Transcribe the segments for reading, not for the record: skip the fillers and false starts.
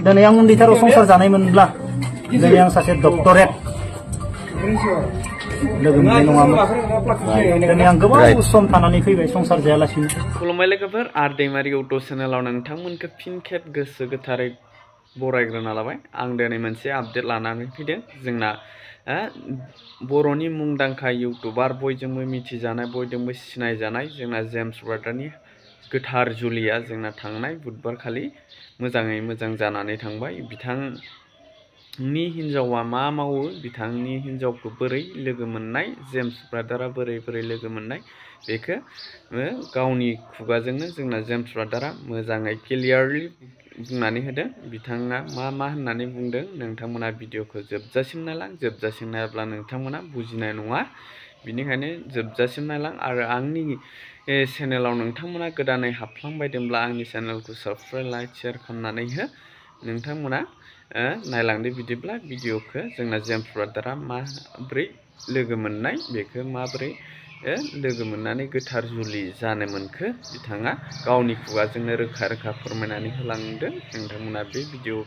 दिनै आं उन्दैथाराव संसार जानायमोनब्ला दिनै आं सासे डक्टरेट लोगो मोननाय नङामोन। दिनै आं गोबाव सम थानानै फैबाय संसार जायालासिनो। खुलुमबाय लोगोफोर, आर दैमारि इउटुब चेनेलाव नोंथांमोनखौ फिन खेब गोसो गोथारै बरायग्रोना लाबाय। आं दिनै मोनसे आपडेट लानानै फैदों। जोंना बर'नि मुंदांखा इउटुबार, बयजोंबो मिथिजानाय, बयजोंबो सिनायजानाय जोंना जेम्स ब्रादारनि गोथार जुलिया जोंना थांनाय बुधबार खालि मोजाङै मोजां जानानै थांबाय। बिथांनि हिन्जावा मा मावो, बिथांनि हिन्जावखौ बोरै लोगो मोननाय, जेम्स ब्रादारा बोरै लोगो मोननाय, बेखौ गावनि खुगाजोंनो जोंना जेम्स ब्रादारा मोजाङै क्लियारलि बुंनानै होदों। बिथाङा मा होननानै बुंदों, नोंथांमोना भिडिअखौ जोबजासिम नायलां। जोबजासिम नायाब्ला नोंथांमोना बुजिनाय नङा। बिनिखायनो जोबजासिम नायलां। आरो आंनि चेनेलाव नोंथांमोना गोदानै हाबफ्लांबायदोंब्ला आंनि चेनेलखौ साबस्क्राइब, लाइक, शेयार खालामनानै नोंथांमोना नायलांदो। बिदिब्ला भिडिअखौ जोंना जेम्स ब्रादारा माब्रै लोगो मोननाय, बेखौ माब्रै लोगो मोननानै गोथार जुलि जानो मोनखो, बिथाङा गावनि खुगाजोंनो रोखा रोखा फोरमायनानै होलांदों। नोंथांमोना बे भिडिअ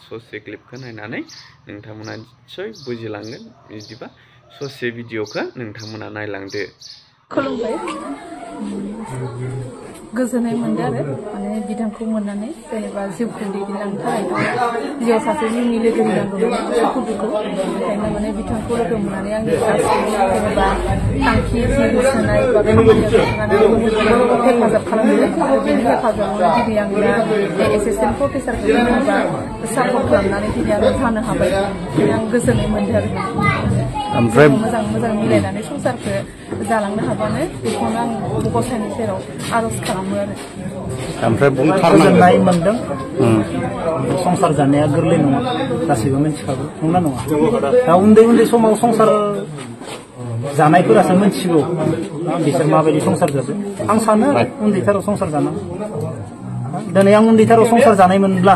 ससे क्लिपखौ नायनानै नोंथांमोना निस्सय बुजिलांगोन। बिदिबा ससे भिडिअखौ नोंथांमोना नायलांदो। खुलुमबाय, गोजोननाय मोनदों आरो माने बिथांखौ मोननानै, जेनेबा जिउखौ दैदेनलांनो थाखाय जिउआव सासे जिउनि लोगो नांगौमोन, सुखु दुखु। बेखायनो माने बिथांखौ लोगो मोननानै आंनि गासैबो जेनेबा थांखि जि होसोनाय बा खामानियाव हेफाजाब खालामदों। आरो बेनि हेफाजाबावनो दिनै आं दा एसिस्टेन्ट प्रफेसारखौ जेनेबा सापर्ट खालामनानै दिनै आं जानो हाबाय। आं गोजोननाय मोनदों आरो ओमफ्राय मोजां मिलायनानै संसारखौ जालांनो हाबानो, बेखौनो आं गसाइनि सेराव आरज खालामो आरो। ओमफ्राय गोजोननाय मोनदों। संसार जानाया गोरलै नङा, गासैबो मिथिखागौ, नंगौना नङा? दा उन्दै समाव संसार जानायफोरासो मिथिगौ बिसोर माबायदि संसार जादों। आं सानो उन्दैथाराव संसार जानांगौ। दिनै आं उन्दैथाराव संसार जानायमोनब्ला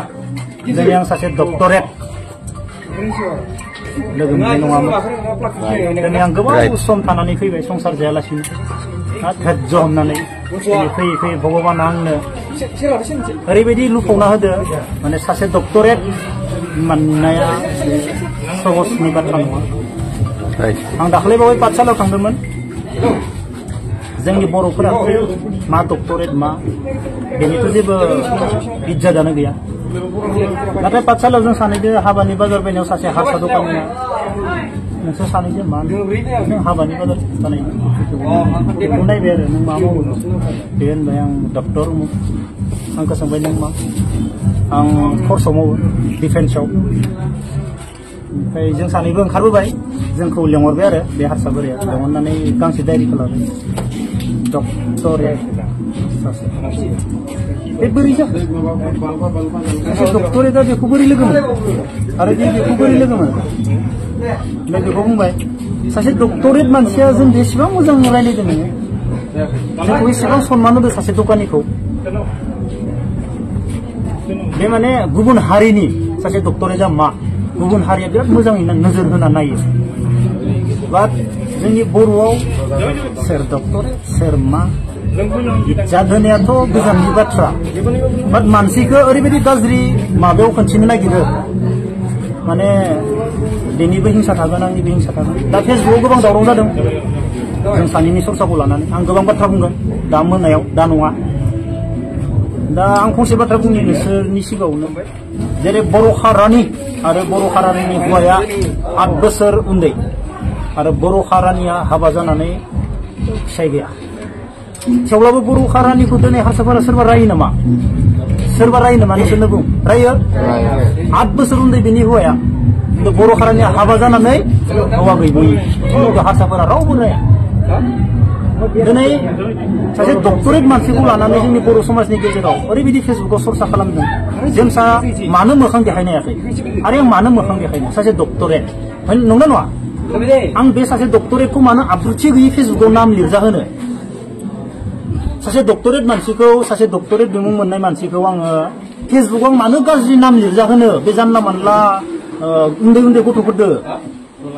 दिनै आं सासे डक्टरेट लोगो मोननाय नङामोन। दिनै आं गोबाव सम थानानै फैबाय संसार जायालासिनो। धैर्य हमनानै फैयै भगबाना आंनो ओरैबायदि लुफावना होदो, माने सासे डक्टरेट मोननाया सहजनि बाथ्रा नङा। आं दाख्लै बावै पाठशालायाव थांदोंमोन। जोंनि बर'फोरा मा डक्टरेट मा बेनिथ' जेबो इज्जतआनो गैया। नाथाय पाठशालायाव जों सानैजों हाबानि बाजार बायनायाव सासे हारसा दखानिया, नोंसोर सानैजों मा नों हाबानि बाजार बानाय बेखौ नायबाय आरो नों मा मावो। बे होनबाय आं डक्टर। आंखौ सोंबाय नों मा? आं फर्सआव मावो, डिफेन्सआव। ओमफ्राय जों सानैबो ओंखारबोबाय। जोंखौ लेंहरबाय आरो बे हारसा बोराया, लेंहरनानै गांसे डायरिखौ लाबाय। डक्टरेट बे बोरै जाखो? सासे डक्टरेटआ बेखौ बोरै लोगो मोनो आरो बेखौ बोरै लोगो मोनो? ओमफ्राय बेखौ बुंबाय, सासे डक्टरेट मानसिया जों बेसेबां मोजां रायज्लायदों नोङो, जोंखौ एसेबां सनमान होदो सासे दखानिखौ। बे माने गुबुन हारिनि सासे डक्टरेटआ मा, गुबुन हारिया बिराद मोजाङै नोजोर होना नायो। बाट जोंनि बर'आव सोर डक्टरेट सोर मा इज्जत होनायाथ' गोजाननि बाथ्रा। बाट मानसिखौ ओरैबायदि गाज्रि माबायाव खोन्थिनो नागिरो, माने बेनिबो हिंसा थागोन, आंनिबो हिंसा थागोन। दा फेसबुकआव गोबां दावराव जादों जों सानैनि सरसाखौ लानानै। आं गोबां बाथ्रा बुंगोन दा मोनायाव, दा नङा। दा आं फंसे बाथ्रा बुंनि नोंसोरनि सिगाङावनो। जेरै बर' हारानि आरो बर' हारानि हौवाया 8 बोसोर उन्दै आरो बर' हारानिया हाबा जानानै फिसाय गैया। थेवब्लाबो बर' हारानिखौ दिनै हारसाफोरा सोरबा रायो नामा? सोरबा रायो नामा? नोंसोरनो बुं, रायो? 8 बोसोर उन्दै बेनि हौवाया, কিন্তু बर' हारानिया हाबा जानानै हौवा गैबोयो। কিন্তু हारसाफोरा रावबो राया। दिनै सासे डक्टरेट मानसिखौ लानानै जोंनि बर' समाजनि गेजेराव ओरैबायदि फेसबुकाव सरसा खालामदों। जेम्सआ मानो मोखां देखायनो हायाखै? आरो आं मानो मोखां देखायनो? सासे डक्टरेट नंगौना नङा? आं बे सासे डक्टरेटखौ मानो आब्रुथि गैयै फेसबुकाव नाम लिरजा होनो? सासे डक्टरेट मानसिखौ, सासे डक्टरेट बिमुं मोननाय मानसिखौ आङो फेसबुकाव मानो गाज्रि नाम लिरजा होनो? बे जानला मानला उन्दै गथ'फोरदो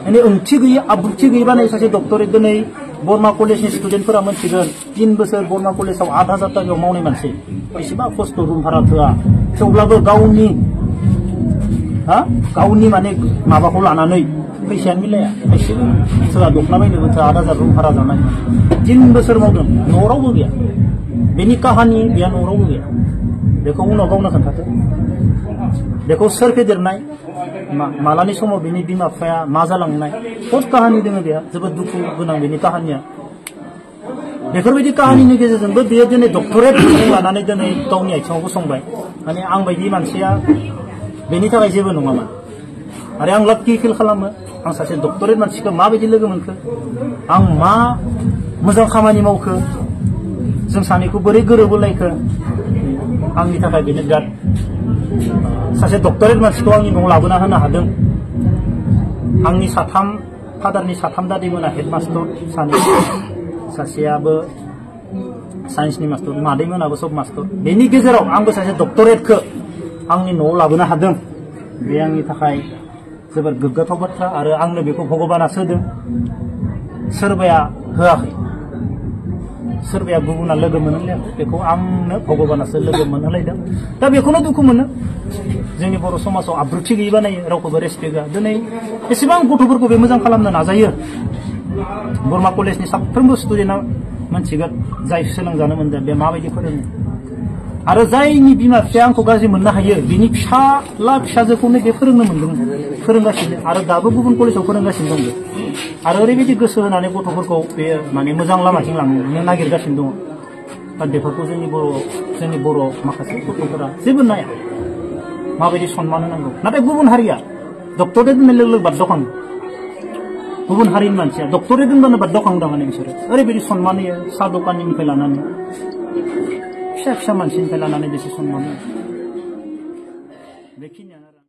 माने ओंथि गैयै, आब्रुथि गैयै बानाय सासे डक्टरेट। दिनै बर्मा कलेजनि स्टुडेन्टफोरा मोनथिगोन, 3 बोसोर बर्मा कलेजाव 8,000 टाकायाव मावनाय मानसि, बेसेबा खस्थ' रुम भारा थोआ। थेवब्लाबो गावनि हा गावनि माने माबाखौ लानानै फैसायानो मिलाया एसेबो सोरबा दखना बायनोबो 8,000 रुम भारा जानाय 3 बोसोर मावदों न' रावबो गैया बेनि काहानि गैया न' रावबो गैया बेखौ उनाव गावनो खोन्थादो बेखौ सोर फेदेरनाय मालानि समाव बेनि बिमा बिफाया मा जालांनाय बहुत काहानि दङ बेहा जोबोद दुखु गोनां बेनि काहानिया बेफोरबायदि काहानिनि गेजेरजोंबो बेयो दिनै डक्टरेट लानानै दिनै गावनि आथिङाव गसंबाय माने आं बायदि मानसिया बेनि थाखाय जेबो नङामोन आरो आं लाक्कि फिल खालामो आं सासे डक्टरेट मानसिखौ माबायदि लोगो मोनखो आं मा मोजां खामानि मावखो जों सानैखौ बोरै गोरोबलायखो आंनि थाखाय बेनो बिराद सासे डक्टरेट मानसिखौ आंनि न'आव लाबोना होनो हादों आंनि फादारनि साथाम दादैमोना हेडमास्टर सानै सासेयाबो साइन्सनि मास्टर मादैमोनाबो सब मास्टर बेनि गेजेराव आंबो सासे डक्टरेटखौ आंनि न'आव लाबोनो हादों बे आंनि थाखाय जोबोद गोग्गाथाव बाथ्रा आरो आंनो बेखौ भगबानासो होदों सोरबाया होआखै सोरबाया गुबुना लोगो मोनहोलायाखै बेखौ आंनो भगबानासो लोगो मोनहोलायदों दा बेखौनो दुखु मोनो जोंनि बर' समाजाव आब्रुथि गैयै बानायो रावखौबो रेसपेक्ट होआ दिनै एसेबां गथ'फोरखौ बे मोजां खालामनो नाजायो बरमा कलेजनि साफ्रोमबो स्टुडेन्टआ मोनथिगोन जाय सोलोंजानो मोनदों बे माबायदि फोरोङो आरो जायनि बिमा बिफाया आंखौ गाज्रि मोननो हायो बिनि फिसाला फिसाजोखौनो बे फोरोंनो मोनदों फोरोंगासिनो आरो दाबो गुबुन कलेजाव फोरोंगासिनो दं आरो ओरैबायदि गोसो होनानै गथ'फोरखौ बे माने मोजां लामाथिं लांनो नागिरगासिनो दङ दा बेफोरखौ जोंनि बर' माखासे गथ'फोरा जेबो नाया माबायदि सन्मान होनांगौ नाथाय गुबुन हारिया डक्टरेट होननाय लोगो लोगो बाद्दाव खाङो गुबुन हारिनि मानसिया डक्टरेट होनबानो बाद्दाव खाङो माने बिसोरो ओरैबायदि सन्मान होयो साहा दखाननिफ्राय लानानै फिसा फिसा मानसिनिफ्राय लानानै बेसे सन्मान होयो बेखिनियानो